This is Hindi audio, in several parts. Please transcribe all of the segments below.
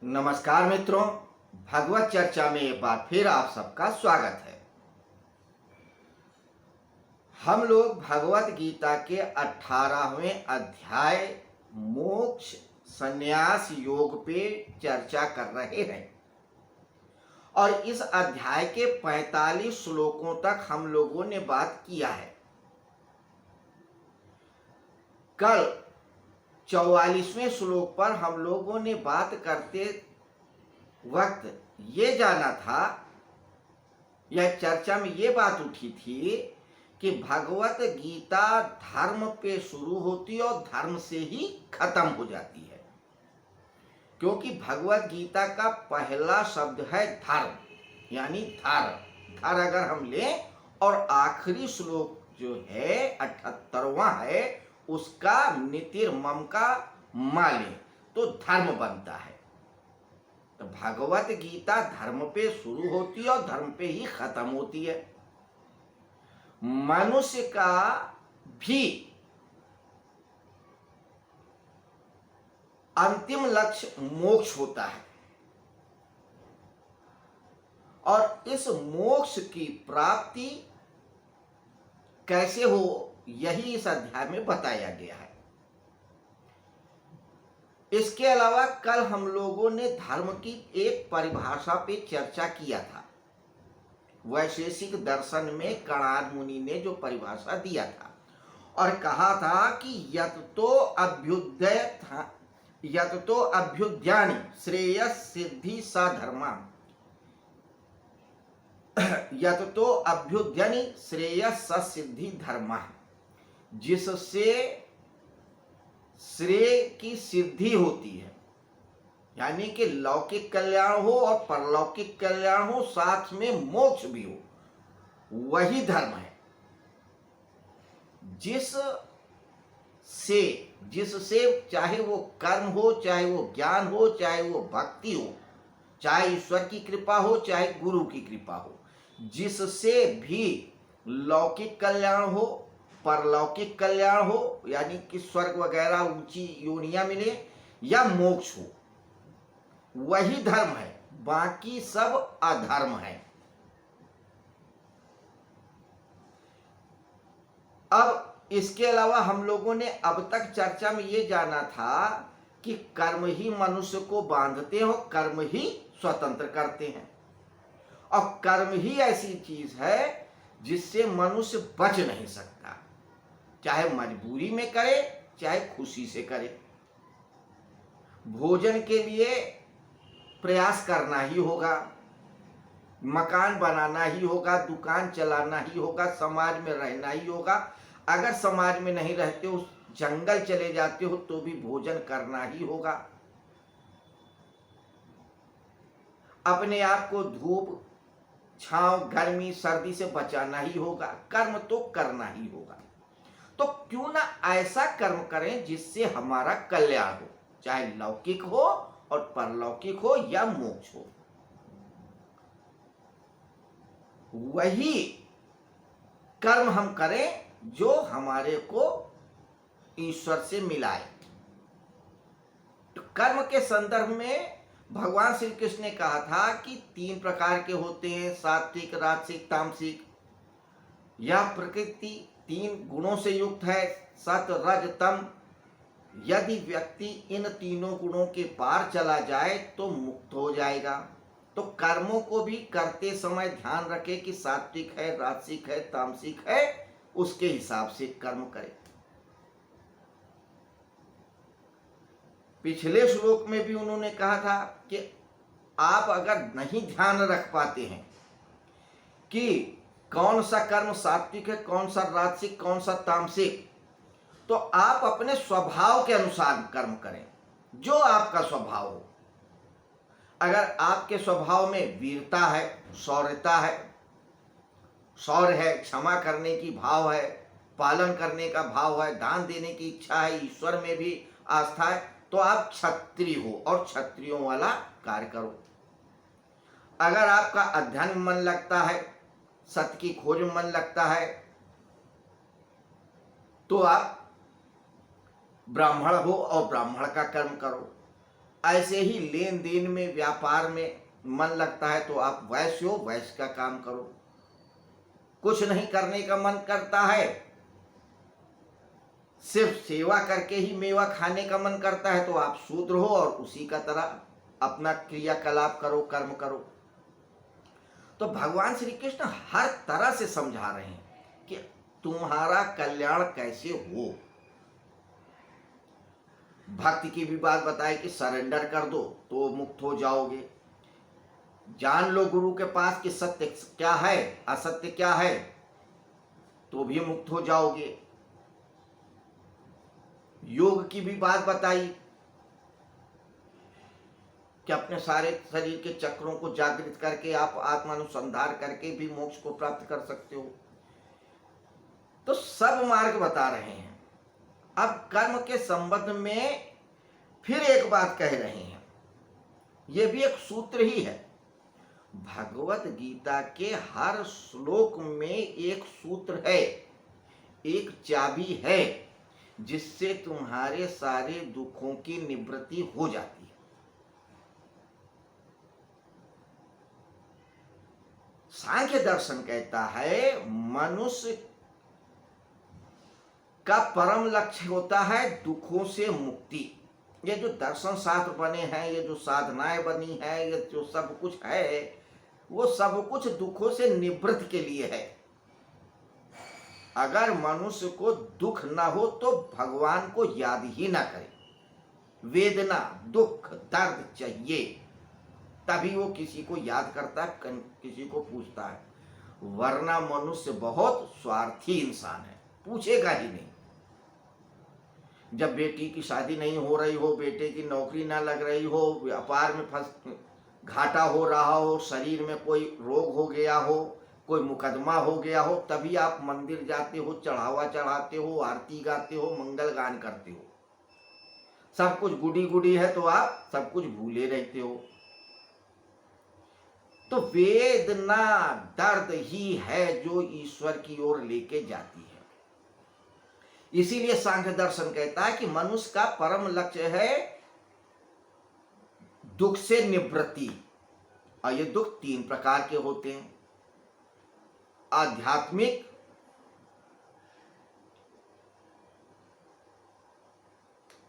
नमस्कार मित्रों, भगवत चर्चा में एक बार फिर आप सबका स्वागत है। हम लोग भगवत गीता के 18वें अध्याय मोक्ष संन्यास योग पे चर्चा कर रहे हैं और इस अध्याय के 45 श्लोकों तक हम लोगों ने बात किया है। कल 44वें श्लोक पर हम लोगों ने बात करते वक्त ये जाना था, यह चर्चा में ये बात उठी थी कि भगवत गीता धर्म पे शुरू होती है और धर्म से ही खत्म हो जाती है, क्योंकि भगवत गीता का पहला शब्द है धर्म, यानी धर धर अगर हम लें और आखिरी श्लोक जो है 78वां है उसका नितिर मम का माले तो धर्म बनता है। तो भगवत गीता धर्म पे शुरू होती है और धर्म पे ही खत्म होती है। मनुष्य का भी अंतिम लक्ष्य मोक्ष होता है और इस मोक्ष की प्राप्ति कैसे हो यही इस अध्याय में बताया गया है। इसके अलावा कल हम लोगों ने धर्म की एक परिभाषा पे चर्चा किया था। वैशेषिक दर्शन में कणाद मुनि ने जो परिभाषा दिया था और कहा था कि यत तो अभ्युद्यानि श्रेयस सिद्धि सा धर्मा, यत तो अभ्युद्यानि श्रेयस स सिद्धि धर्मा, जिससे श्रेय की सिद्धि होती है, यानी कि लौकिक कल्याण हो और परलौकिक कल्याण हो, साथ में मोक्ष भी हो, वही धर्म है। जिससे चाहे वो कर्म हो, चाहे वो ज्ञान हो, चाहे वो भक्ति हो, चाहे ईश्वर की कृपा हो, चाहे गुरु की कृपा हो, जिससे भी लौकिक कल्याण हो, परलौकिक कल्याण हो, यानी कि स्वर्ग वगैरह ऊंची योनियां मिले, या मोक्ष हो, वही धर्म है, बाकी सब अधर्म है। अब इसके अलावा हम लोगों ने अब तक चर्चा में ये जाना था कि कर्म ही मनुष्य को बांधते हैं और कर्म ही स्वतंत्र करते हैं, और कर्म ही ऐसी चीज है जिससे मनुष्य बच नहीं सकता, चाहे मजबूरी में करे चाहे खुशी से करे। भोजन के लिए प्रयास करना ही होगा, मकान बनाना ही होगा, दुकान चलाना ही होगा, समाज में रहना ही होगा। अगर समाज में नहीं रहते हो, जंगल चले जाते हो, तो भी भोजन करना ही होगा। अपने आप को धूप छांव गर्मी सर्दी से बचाना ही होगा, कर्म तो करना ही होगा। तो क्यों ना ऐसा कर्म करें जिससे हमारा कल्याण हो, चाहे लौकिक हो और परलौकिक हो या मोक्ष हो, वही कर्म हम करें जो हमारे को ईश्वर से मिलाए। तो कर्म के संदर्भ में भगवान श्री कृष्ण ने कहा था कि 3 प्रकार के होते हैं, सात्विक, राजसिक, तामसिक। यह प्रकृति 3 गुणों से युक्त है, सत रज तम। यदि व्यक्ति इन तीनों गुणों के पार चला जाए तो मुक्त हो जाएगा। तो कर्मों को भी करते समय ध्यान रखे कि सात्विक है, राजसिक है, तामसिक है, उसके हिसाब से कर्म करे। पिछले श्लोक में भी उन्होंने कहा था कि आप अगर नहीं ध्यान रख पाते हैं कि कौन सा कर्म सात्विक है, कौन सा राजसिक, कौन सा तामसिक, तो आप अपने स्वभाव के अनुसार कर्म करें, जो आपका स्वभाव हो। अगर आपके स्वभाव में वीरता है, शौर्यता है, शौर्य है, क्षमा करने की भाव है, पालन करने का भाव है, दान देने की इच्छा है, ईश्वर में भी आस्था है, तो आप क्षत्रिय हो और क्षत्रियों वाला कार्य करो। अगर आपका अध्ययन में मन लगता है, सत्य की खोज में मन लगता है, तो आप ब्राह्मण हो और ब्राह्मण का कर्म करो। ऐसे ही लेन देन में, व्यापार में मन लगता है तो आप वैश्य हो, वैश्य का काम करो। कुछ नहीं करने का मन करता है, सिर्फ सेवा करके ही मेवा खाने का मन करता है तो आप शूद्र हो और उसी का तरह अपना क्रियाकलाप करो, कर्म करो। तो भगवान श्री कृष्ण हर तरह से समझा रहे हैं कि तुम्हारा कल्याण कैसे हो। भक्ति की भी बात बताई कि सरेंडर कर दो तो मुक्त हो जाओगे। जान लो गुरु के पास कि सत्य क्या है, असत्य क्या है, तो भी मुक्त हो जाओगे। योग की भी बात बताई कि अपने सारे शरीर के चक्रों को जागृत करके आप आत्मानुसंधान करके भी मोक्ष को प्राप्त कर सकते हो। तो सब मार्ग बता रहे हैं। अब कर्म के संबंध में फिर एक बात कह रहे हैं, यह भी एक सूत्र ही है। भगवत गीता के हर श्लोक में एक सूत्र है, एक चाबी है, जिससे तुम्हारे सारे दुखों की निवृत्ति हो जाती है। सांख्य दर्शन कहता है मनुष्य का परम लक्ष्य होता है दुखों से मुक्ति। ये जो दर्शन शास्त्र बने हैं, ये जो साधनाएं बनी है, ये जो सब कुछ है, वो सब कुछ दुखों से निवृत्त के लिए है। अगर मनुष्य को दुख ना हो तो भगवान को याद ही ना करे। वेदना, दुख, दर्द चाहिए, तभी वो किसी को याद करता है, किसी को पूछता है। वरना मनुष्य बहुत स्वार्थी इंसान है, पूछेगा ही नहीं। जब बेटी की शादी नहीं हो रही हो, बेटे की नौकरी ना लग रही हो, व्यापार में घाटा हो रहा हो, शरीर में कोई रोग हो गया हो, कोई मुकदमा हो गया हो, तभी आप मंदिर जाते हो, चढ़ावा चढ़ाते हो, आरती गाते हो, मंगल गान करते हो। सब कुछ गुडी गुडी है तो आप सब कुछ भूले रहते हो। तो वेदना, दर्द ही है जो ईश्वर की ओर लेके जाती है। इसीलिए सांख्य दर्शन कहता है कि मनुष्य का परम लक्ष्य है दुख से निवृत्ति। और ये दुख 3 प्रकार के होते हैं, आध्यात्मिक,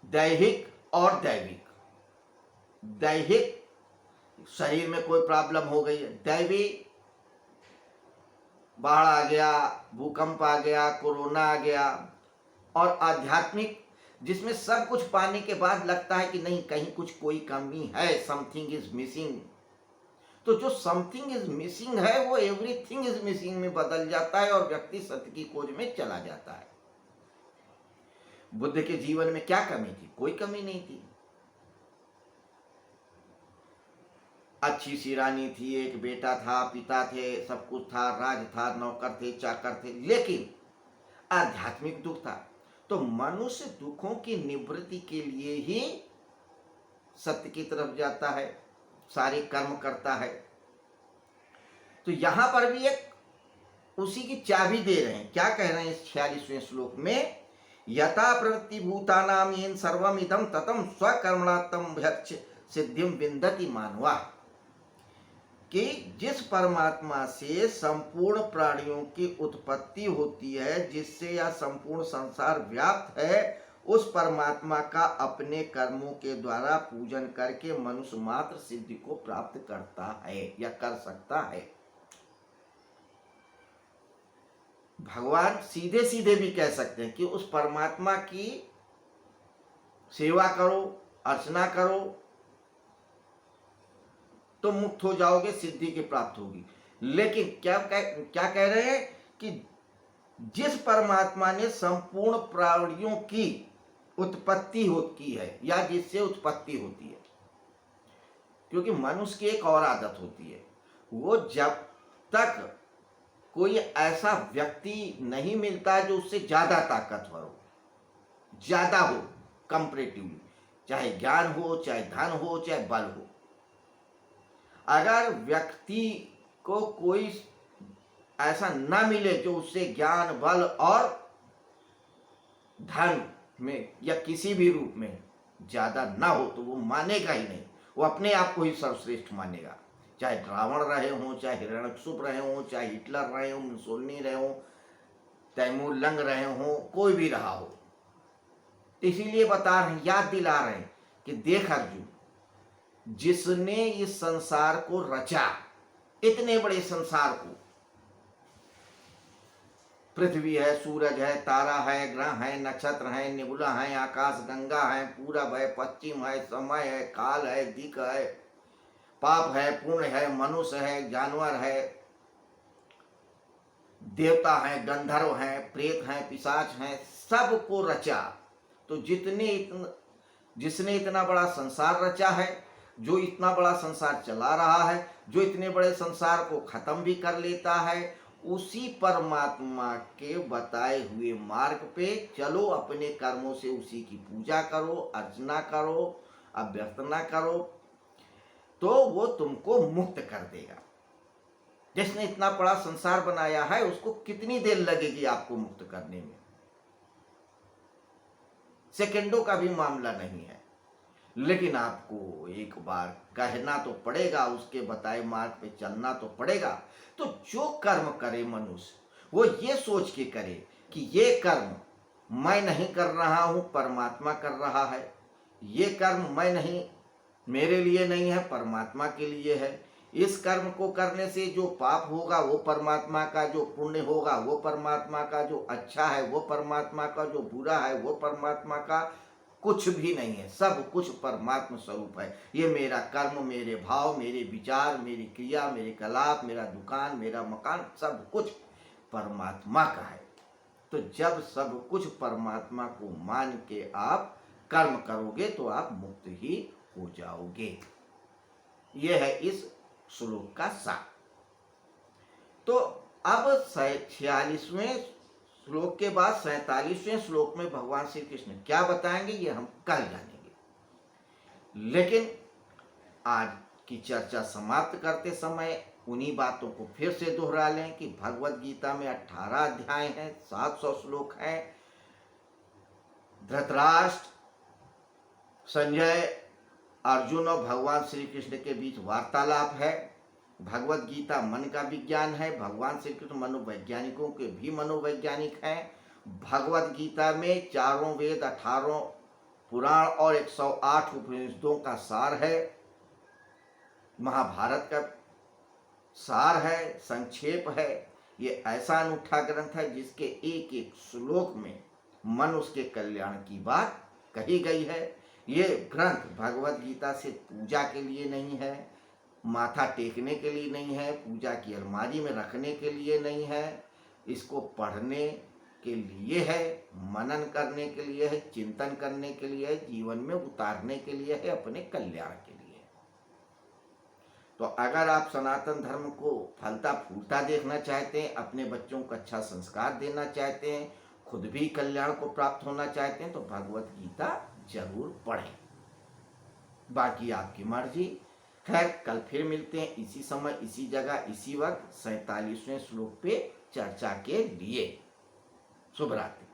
दैहिक और दैविक। दैहिक, शरीर में कोई प्रॉब्लम हो गई है। दैवी, बाढ़ आ गया, भूकंप आ गया, कोरोना आ गया। और आध्यात्मिक, जिसमें सब कुछ पाने के बाद लगता है कि नहीं, कहीं कुछ कोई कमी है, समथिंग इज मिसिंग। तो जो समथिंग इज मिसिंग है वो एवरीथिंग इज मिसिंग में बदल जाता है और व्यक्ति सत्य की खोज में चला जाता है। बुद्ध के जीवन में क्या कमी थी? कोई कमी नहीं थी। अच्छी सी रानी थी, एक बेटा था, पिता थे, सब कुछ था, राज था, नौकर थे, चाकर थे, लेकिन आध्यात्मिक दुख था। तो मनुष्य दुखों की निवृत्ति के लिए ही सत्य की तरफ जाता है, सारे कर्म करता है। तो यहां पर भी एक उसी की चाबी दे रहे हैं। क्या कह रहे हैं इस 46वें श्लोक में? यथा प्रवृत्ति भूतानाम येन सर्वम इदं ततं स्वकर्मणात्म सिद्धिम विन्दति मानवा। कि जिस परमात्मा से संपूर्ण प्राणियों की उत्पत्ति होती है, जिससे यह संपूर्ण संसार व्याप्त है, उस परमात्मा का अपने कर्मों के द्वारा पूजन करके मनुष्य मात्र सिद्धि को प्राप्त करता है या कर सकता है। भगवान सीधे सीधे भी कह सकते हैं कि उस परमात्मा की सेवा करो, अर्चना करो तो मुक्त हो जाओगे, सिद्धि की प्राप्त होगी। लेकिन क्या कह रहे हैं कि जिस परमात्मा ने संपूर्ण प्राणियों की उत्पत्ति होती है या जिससे उत्पत्ति होती है, क्योंकि मनुष्य की एक और आदत होती है, वो जब तक कोई ऐसा व्यक्ति नहीं मिलता जो उससे ज्यादा ताकतवर हो, ज्यादा हो कंपैरेटिवली, चाहे ज्ञान हो, चाहे धन हो, चाहे बल हो, अगर व्यक्ति को कोई ऐसा ना मिले जो उससे ज्ञान, बल और धन में या किसी भी रूप में ज्यादा ना हो तो वो मानेगा ही नहीं, वो अपने आप को ही सर्वश्रेष्ठ मानेगा। चाहे रावण रहे हों, चाहे हिरण्यकशिप रहे हों, चाहे हिटलर रहे हों, मुसोलिनी रहे हों, तैमूर लंग रहे हों, कोई भी रहा हो। तो इसीलिए बता रहे हैं, याद दिला रहे हैं कि देख अर्जुन, जिसने इस संसार को रचा, इतने बड़े संसार को, पृथ्वी है, सूरज है, तारा है, ग्रह है, नक्षत्र है, निबुला है, आकाश गंगा है, पूरब है, पश्चिम है, समय है, काल है, दिक है, पाप है, पुण्य है, मनुष्य है, जानवर है, देवता है, गंधर्व है, प्रेत है, पिशाच है, सबको रचा। तो जिसने इतना बड़ा संसार रचा है, जो इतना बड़ा संसार चला रहा है, जो इतने बड़े संसार को खत्म भी कर लेता है, उसी परमात्मा के बताए हुए मार्ग पे चलो, अपने कर्मों से उसी की पूजा करो, अर्चना करो, अभ्यर्थना करो, तो वो तुमको मुक्त कर देगा। जिसने इतना बड़ा संसार बनाया है, उसको कितनी देर लगेगी आपको मुक्त करने में? सेकंडों का भी मामला नहीं है। लेकिन आपको एक बार कहना तो पड़ेगा, उसके बताए मार्ग पे चलना तो पड़ेगा। तो जो कर्म करे मनुष्य, वो ये सोच के करे कि ये कर्म मैं नहीं कर रहा हूं, परमात्मा कर रहा है। ये कर्म मैं नहीं, मेरे लिए नहीं है, परमात्मा के लिए है। इस कर्म को करने से जो पाप होगा वो परमात्मा का, जो पुण्य होगा वो परमात्मा का, जो अच्छा है वो परमात्मा का, जो बुरा है वो परमात्मा का। कुछ भी नहीं है, सब कुछ परमात्मा स्वरूप है। ये मेरा कर्म, मेरे भाव, मेरे विचार, मेरी क्रिया, मेरे कलाप, मेरा दुकान, मेरा मकान, सब कुछ परमात्मा का है। तो जब सब कुछ परमात्मा को मान के आप कर्म करोगे तो आप मुक्त ही हो जाओगे। यह है इस श्लोक का सार। तो अब 46वें श्लोक के बाद 47वें श्लोक में भगवान श्री कृष्ण क्या बताएंगे, ये हम कल जानेंगे। लेकिन आज की चर्चा समाप्त करते समय उन्हीं बातों को फिर से दोहरा लें कि भगवत गीता में 18 अध्याय हैं, 700 श्लोक हैं। धृतराष्ट्र, संजय, अर्जुन और भगवान श्री कृष्ण के बीच वार्तालाप है। भगवत गीता मन का विज्ञान है। भगवान श्री कृष्ण मनोवैज्ञानिकों के भी मनोवैज्ञानिक हैं। भगवत गीता में चारों वेद, 18 पुराण और 108 उपनिषदों का सार है। महाभारत का सार है, संक्षेप है। ये ऐसा अनूठा ग्रंथ है जिसके एक एक श्लोक में मनुष्य के कल्याण की बात कही गई है। ये ग्रंथ भगवत गीता से पूजा के लिए नहीं है, माथा टेकने के लिए नहीं है, पूजा की अलमारी में रखने के लिए नहीं है। इसको पढ़ने के लिए है, मनन करने के लिए है, चिंतन करने के लिए है, जीवन में उतारने के लिए है, अपने कल्याण के लिए। तो अगर आप सनातन धर्म को फलता फूलता देखना चाहते हैं, अपने बच्चों को अच्छा संस्कार देना चाहते हैं, खुद भी कल्याण को प्राप्त होना चाहते हैं, तो भगवत गीता जरूर पढ़ें। बाकी आपकी मर्जी। खैर, कल फिर मिलते हैं इसी समय, इसी जगह, इसी वक्त 47वें श्लोक पे चर्चा के लिए। शुभ रात्रि।